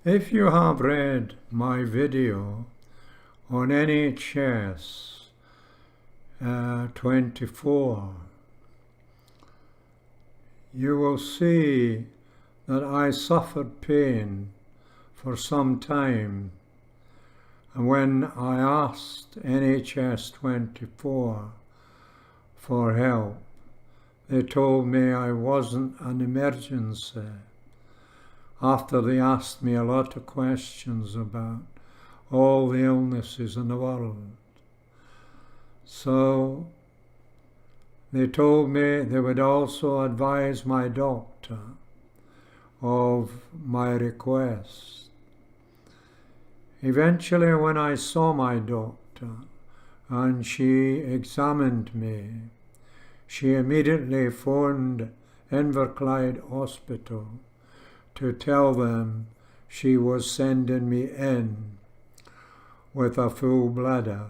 If you have read my video on NHS 24, you will see that I suffered pain for some time, and when I asked NHS 24 for help, they told me I wasn't an emergency, after they asked me a lot of questions about all the illnesses in the world. So they told me they would also advise my doctor of my request. Eventually, when I saw my doctor and she examined me, she immediately phoned Inverclyde Hospital to tell them she was sending me in with a full bladder.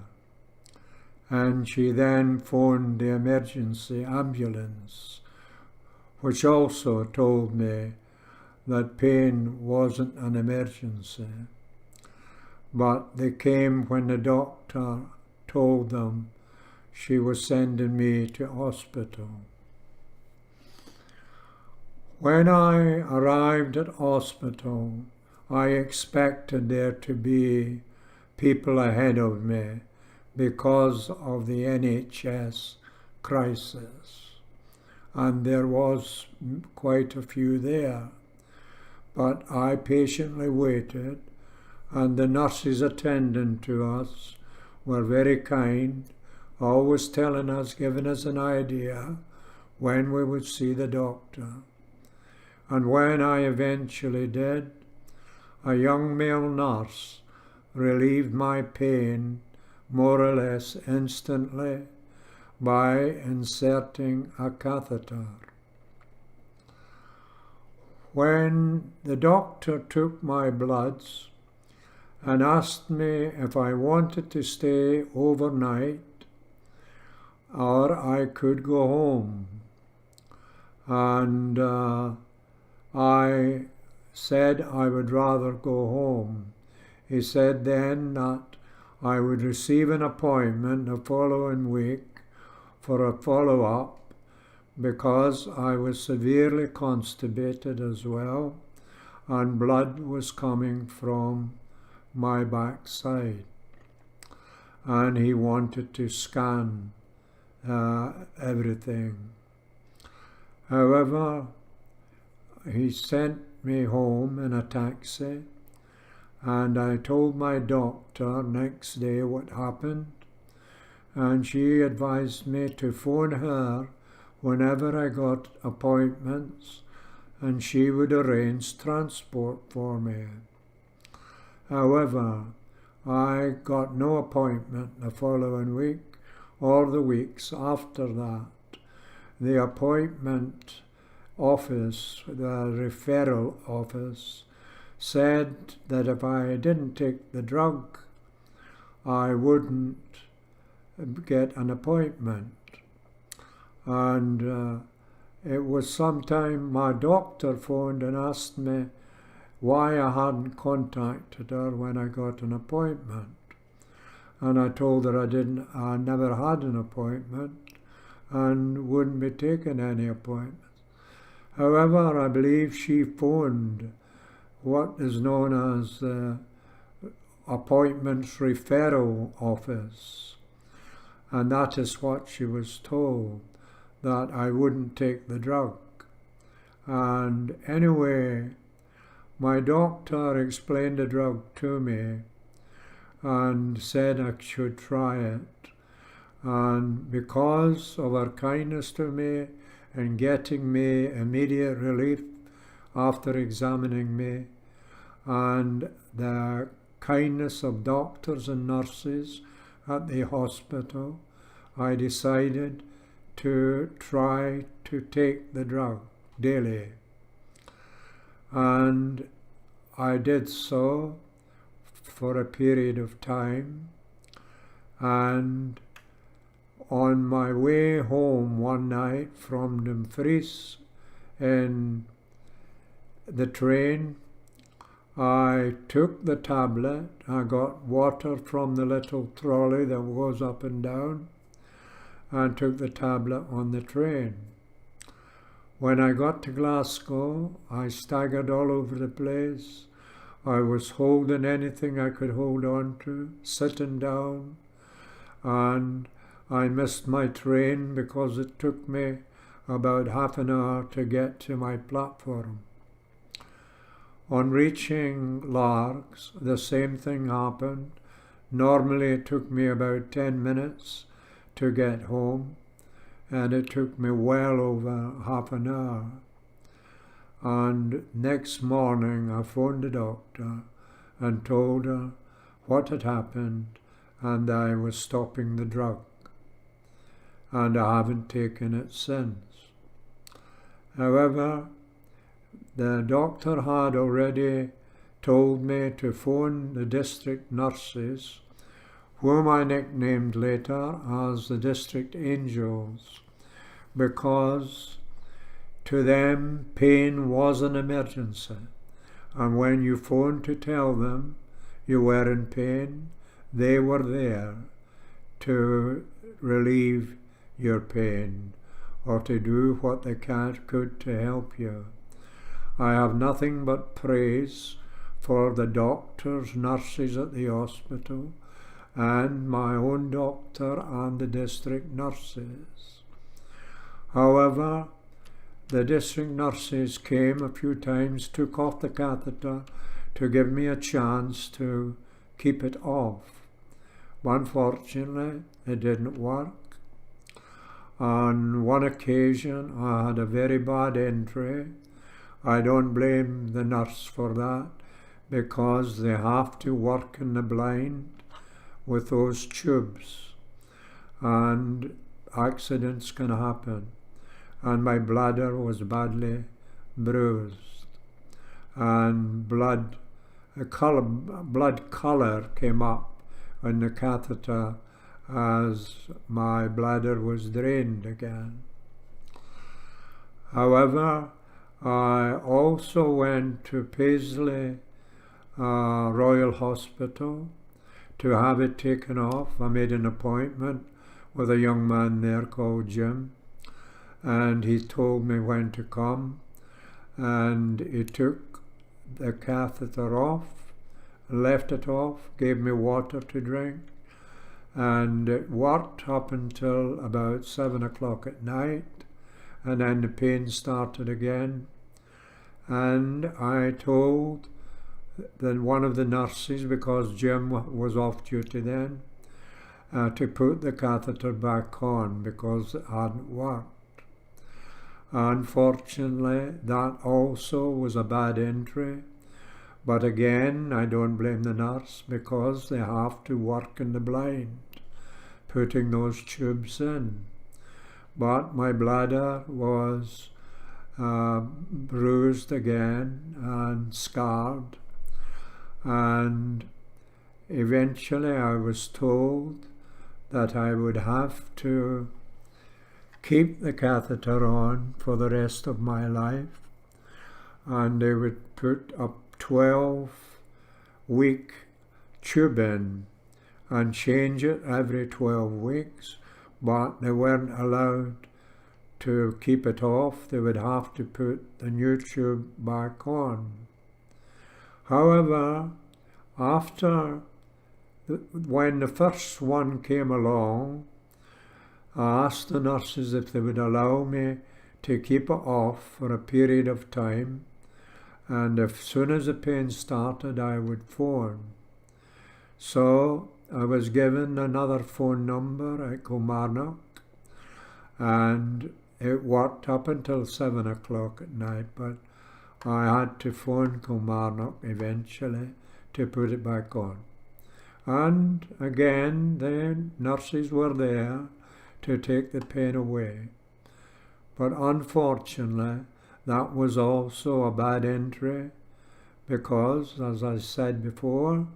And she then phoned the emergency ambulance, which also told me that pain wasn't an emergency. But they came when the doctor told them she was sending me to hospital. When I arrived at hospital, I expected there to be people ahead of me because of the NHS crisis. And there was quite a few there. But I patiently waited, and the nurses attending to us were very kind, always telling us, giving us an idea when we would see the doctor. And when I eventually did, a young male nurse relieved my pain more or less instantly by inserting a catheter. When the doctor took my bloods and asked me if I wanted to stay overnight or I could go home, and I said I would rather go home. He said then that I would receive an appointment the following week for a follow-up because I was severely constipated as well, and blood was coming from my backside. And he wanted to scan everything. However, he sent me home in a taxi, and I told my doctor next day what happened, and she advised me to phone her whenever I got appointments, and she would arrange transport for me. However, I got no appointment the following week or the weeks after that. The appointment office, the referral office, said that if I didn't take the drug, I wouldn't get an appointment. And it was sometime my doctor phoned and asked me why I hadn't contacted her when I got an appointment. And I told her I never had an appointment and wouldn't be taking any appointments. However, I believe she phoned what is known as the Appointments Referral Office, and that is what she was told, that I wouldn't take the drug. And anyway, my doctor explained the drug to me and said I should try it. And because of her kindness to me and getting me immediate relief after examining me, and the kindness of doctors and nurses at the hospital, I decided to try to take the drug daily. And I did so for a period of time, and on my way home one night from Dumfries in the train, I took the tablet, I got water from the little trolley that goes up and down, and took the tablet on the train. When I got to Glasgow, I staggered all over the place. I was holding anything I could hold on to, sitting down, and I missed my train because it took me about half an hour to get to my platform. On reaching Largs, the same thing happened. Normally it took me about 10 minutes to get home, and it took me well over half an hour. And next morning I phoned the doctor and told her what had happened, and I was stopping the drug. And I haven't taken it since. However, the doctor had already told me to phone the district nurses, whom I nicknamed later as the district angels, because to them pain was an emergency, and when you phoned to tell them you were in pain, they were there to relieve your pain or to do what they could to help you. I have nothing but praise for the doctors, nurses at the hospital, and my own doctor and the district nurses. However, the district nurses came a few times, took off the catheter to give me a chance to keep it off. But unfortunately, it didn't work. On one occasion, I had a very bad entry. I don't blame the nurse for that, because they have to work in the blind with those tubes, and accidents can happen. And my bladder was badly bruised, and blood colour came up in the catheter as my bladder was drained again. However, I also went to Paisley Royal Hospital to have it taken off. I made an appointment with a young man there called Jim, and he told me when to come, and he took the catheter off, left it off, gave me water to drink, and it worked up until about 7 o'clock at night, and then the pain started again. And I told one of the nurses, because Jim was off duty then, to put the catheter back on because it hadn't worked. Unfortunately, that also was a bad entry, but again, I don't blame the nurse, because they have to work in the blind, putting those tubes in. But my bladder was bruised again and scarred, and eventually I was told that I would have to keep the catheter on for the rest of my life, and they would put a 12-week tube in and change it every 12 weeks, but they weren't allowed to keep it off. They would have to put the new tube back on. However, when the first one came along, I asked the nurses if they would allow me to keep it off for a period of time, and as soon as the pain started, I would phone. So I was given another phone number at Kilmarnock, and it worked up until 7 o'clock at night, but I had to phone Kilmarnock eventually to put it back on. And again, the nurses were there to take the pain away. But unfortunately, that was also a bad entry, because, as I said before,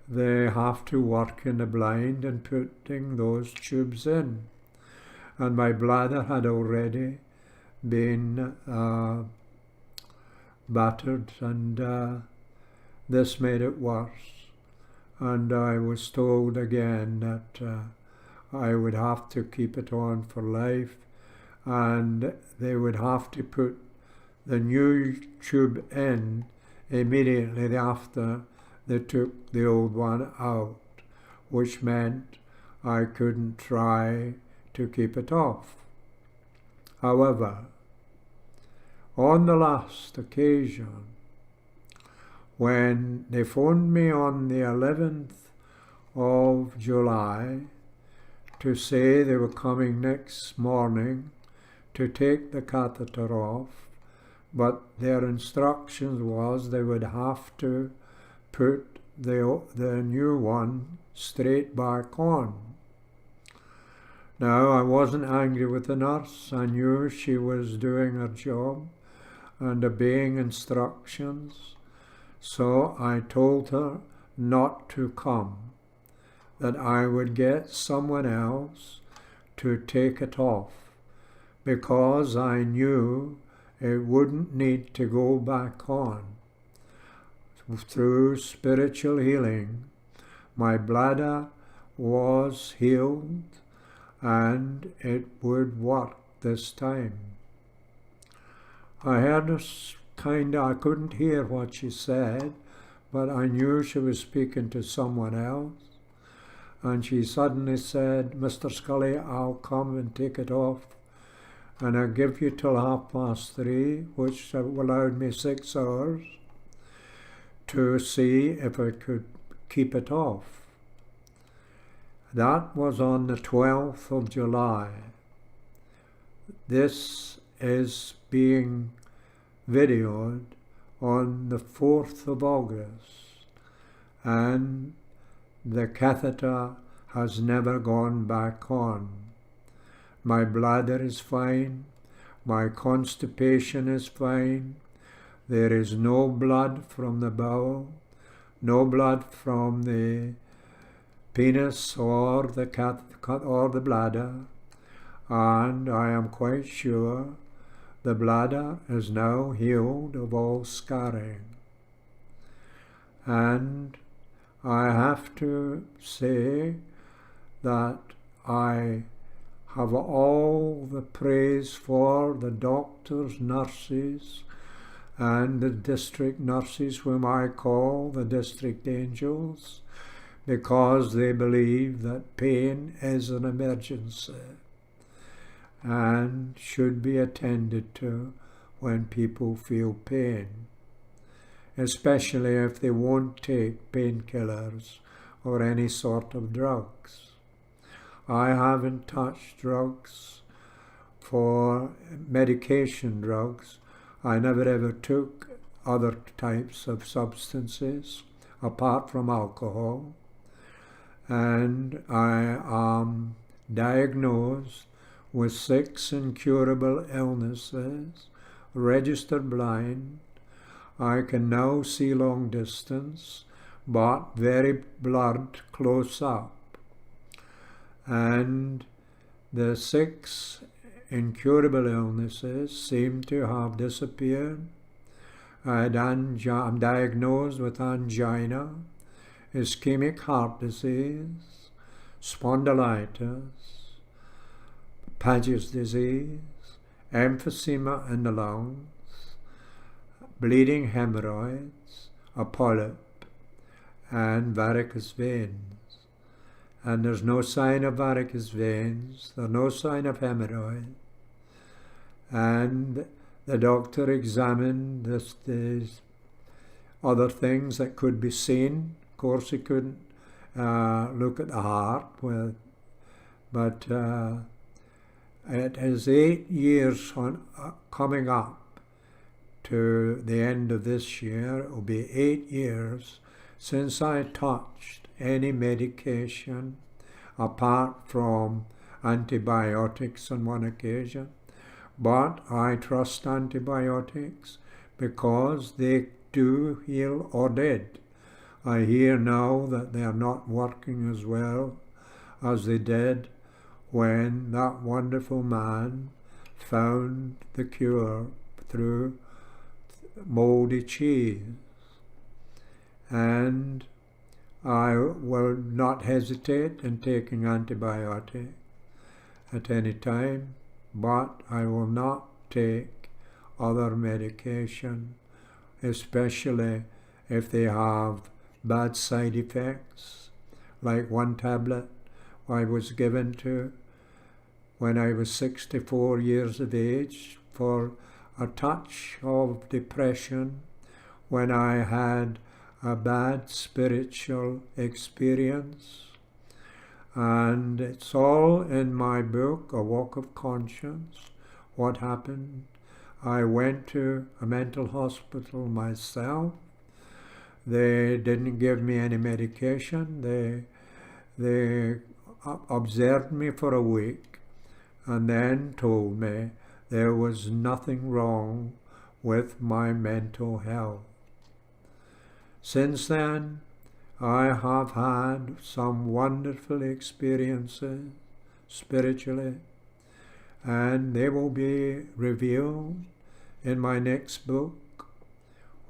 they have to work in the blind and putting those tubes in. And my bladder had already been battered and this made it worse. And I was told again that I would have to keep it on for life, and they would have to put the new tube in immediately after they took the old one out, which meant I couldn't try to keep it off. However, on the last occasion, when they phoned me on the 11th of July to say they were coming next morning to take the catheter off, but their instructions was they would have to put the new one straight back on. Now, I wasn't angry with the nurse. I knew she was doing her job and obeying instructions. So I told her not to come, that I would get someone else to take it off, because I knew it wouldn't need to go back on. Through spiritual healing, my bladder was healed, and it would work this time. I heard I couldn't hear what she said, but I knew she was speaking to someone else. And she suddenly said, "Mr. Scully, I'll come and take it off, and I'll give you till 3:30, which allowed me 6 hours to see if I could keep it off." That was on the 12th of July. This is being videoed on the 4th of August, and the catheter has never gone back on. My bladder is fine, my constipation is fine, there is no blood from the bowel, no blood from the penis or the bladder, and I am quite sure the bladder is now healed of all scarring. And I have to say that I have all the praise for the doctors, nurses, and the district nurses, whom I call the district angels, because they believe that pain is an emergency and should be attended to when people feel pain, especially if they won't take painkillers or any sort of drugs. I haven't touched drugs for medication drugs. I never ever took other types of substances apart from alcohol, and I am diagnosed with 6 incurable illnesses, registered blind. I can now see long distance, but very blurred close up. And the 6 incurable illnesses seem to have disappeared. I'm diagnosed with angina, ischemic heart disease, spondylitis, Paget's disease, emphysema in the lungs, bleeding hemorrhoids, a polyp, and varicose veins. And there's no sign of varicose veins, there's no sign of hemorrhoid. And the doctor examined these other things that could be seen. Of course, he couldn't look at the heart, but it is 8 years coming up to the end of this year. It will be 8 years since I touched any medication apart from antibiotics on one occasion. But I trust antibiotics because they do heal, or did. I hear now that they are not working as well as they did when that wonderful man found the cure through moldy cheese. and I will not hesitate in taking antibiotic at any time, but I will not take other medication, especially if they have bad side effects, like one tablet I was given to when I was 64 years of age for a touch of depression when I had a bad spiritual experience. And it's all in my book, A Walk of Conscience, what happened. I went to a mental hospital myself. They didn't give me any medication. They observed me for a week and then told me there was nothing wrong with my mental health. Since then, I have had some wonderful experiences spiritually, and they will be revealed in my next book,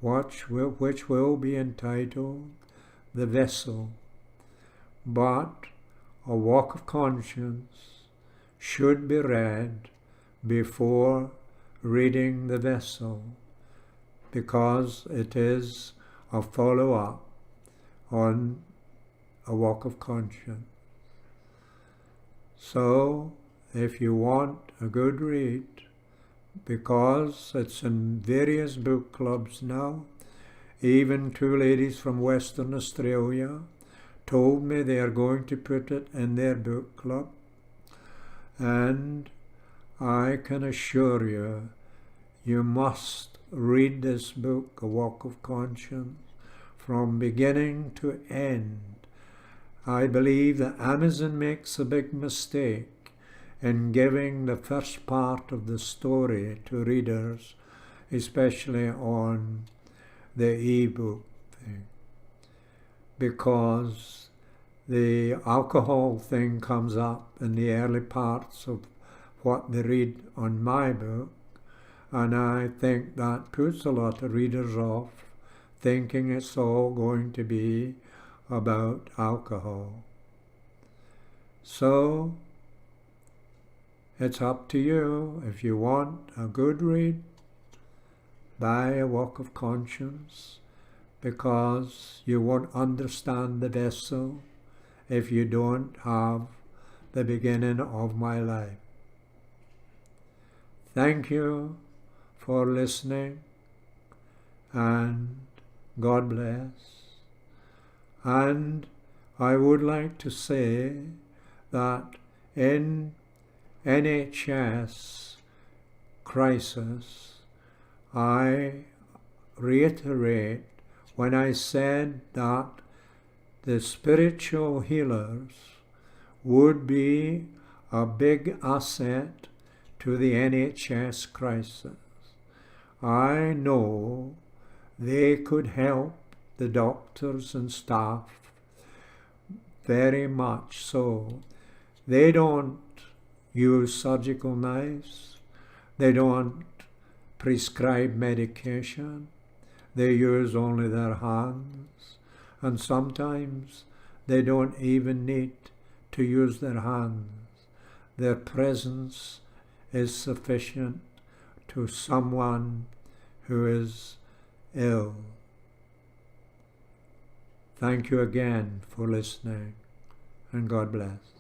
which will be entitled The Vessel. But A Walk of Conscience should be read before reading The Vessel, because it is a follow-up on A Walk of Conscience. So, if you want a good read, because it's in various book clubs now, even two ladies from Western Australia told me they are going to put it in their book club, and I can assure you, you must read this book, A Walk of Conscience, from beginning to end. I believe that Amazon makes a big mistake in giving the first part of the story to readers, especially on the e-book thing, because the alcohol thing comes up in the early parts of what they read on my book, and I think that puts a lot of readers off, thinking it's all going to be about alcohol. So it's up to you. If you want a good read, buy A Walk of Conscience, because you won't understand the vessel if you don't have the beginning of my life. Thank you for listening, and God bless. And I would like to say that in NHS crisis, I reiterate when I said that the spiritual healers would be a big asset to the NHS crisis. I know they could help the doctors and staff very much so. They don't use surgical knives. They don't prescribe medication. They use only their hands. And sometimes they don't even need to use their hands. Their presence is sufficient to someone who is ill. Thank you again for listening, and God bless.